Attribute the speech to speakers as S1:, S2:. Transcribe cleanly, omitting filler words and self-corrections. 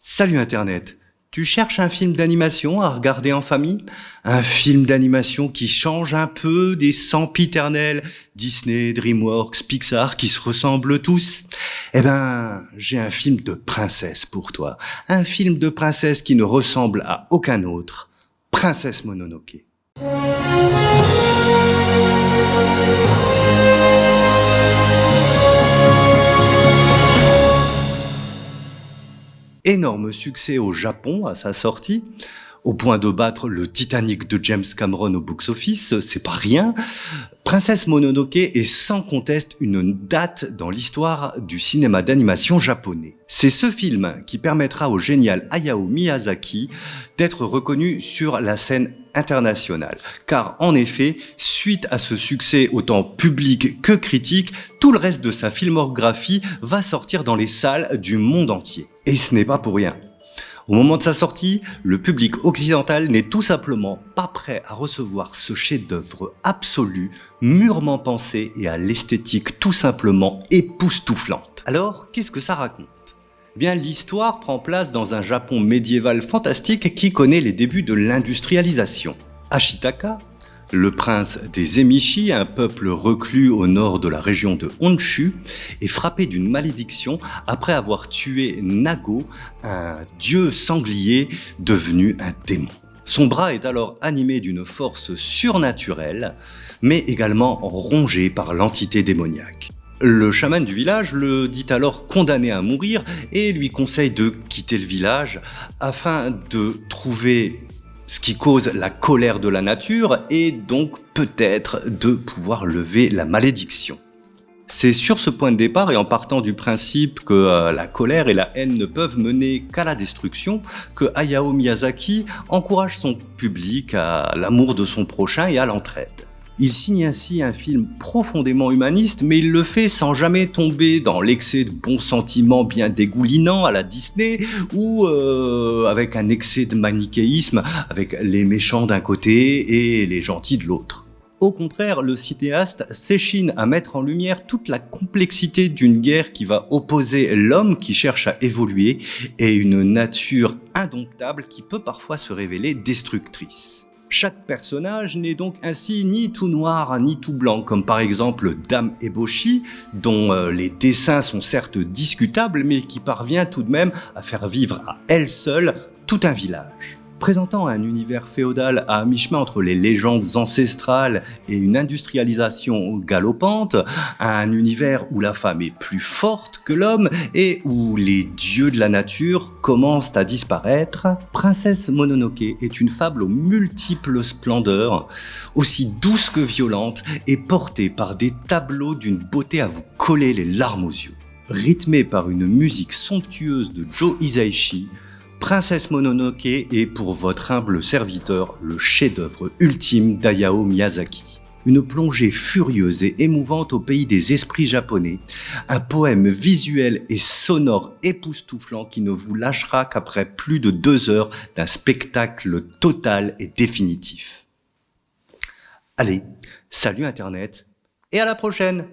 S1: Salut Internet, tu cherches un film d'animation à regarder en famille? Un film d'animation qui change un peu des sempiternels Disney, DreamWorks, Pixar qui se ressemblent tous? Eh ben, j'ai un film de princesse pour toi. Un film de princesse qui ne ressemble à aucun autre. Princesse Mononoke. Énorme succès au Japon à sa sortie, au point de battre le Titanic de James Cameron au box-office, c'est pas rien. Princesse Mononoke est sans conteste une date dans l'histoire du cinéma d'animation japonais. C'est ce film qui permettra au génial Hayao Miyazaki d'être reconnu sur la scène internationale. Car en effet, suite à ce succès autant public que critique, tout le reste de sa filmographie va sortir dans les salles du monde entier. Et ce n'est pas pour rien. Au moment de sa sortie, le public occidental n'est tout simplement pas prêt à recevoir ce chef-d'œuvre absolu, mûrement pensé et à l'esthétique tout simplement époustouflante. Alors, qu'est-ce que ça raconte ? Eh bien, l'histoire prend place dans un Japon médiéval fantastique qui connaît les débuts de l'industrialisation. Ashitaka, le prince des Emishi, un peuple reclus au nord de la région de Honshu, est frappé d'une malédiction après avoir tué Nago, un dieu sanglier devenu un démon. Son bras est alors animé d'une force surnaturelle, mais également rongé par l'entité démoniaque. Le chaman du village le dit alors condamné à mourir et lui conseille de quitter le village afin de trouver ce qui cause la colère de la nature et donc peut-être de pouvoir lever la malédiction. C'est sur ce point de départ et en partant du principe que la colère et la haine ne peuvent mener qu'à la destruction que Hayao Miyazaki encourage son public à l'amour de son prochain et à l'entraide. Il signe ainsi un film profondément humaniste, mais il le fait sans jamais tomber dans l'excès de bons sentiments bien dégoulinants à la Disney ou avec un excès de manichéisme avec les méchants d'un côté et les gentils de l'autre. Au contraire, le cinéaste s'échine à mettre en lumière toute la complexité d'une guerre qui va opposer l'homme qui cherche à évoluer et une nature indomptable qui peut parfois se révéler destructrice. Chaque personnage n'est donc ainsi ni tout noir ni tout blanc, comme par exemple Dame Eboshi, dont les dessins sont certes discutables, mais qui parvient tout de même à faire vivre à elle seule tout un village. Présentant un univers féodal à mi-chemin entre les légendes ancestrales et une industrialisation galopante, un univers où la femme est plus forte que l'homme et où les dieux de la nature commencent à disparaître, Princesse Mononoke est une fable aux multiples splendeurs, aussi douce que violente et portée par des tableaux d'une beauté à vous coller les larmes aux yeux. Rythmée par une musique somptueuse de Joe Hisaishi, Princesse Mononoke est pour votre humble serviteur le chef-d'œuvre ultime d'Hayao Miyazaki. Une plongée furieuse et émouvante au pays des esprits japonais, un poème visuel et sonore époustouflant qui ne vous lâchera qu'après plus de 2 heures d'un spectacle total et définitif. Allez, salut Internet et à la prochaine!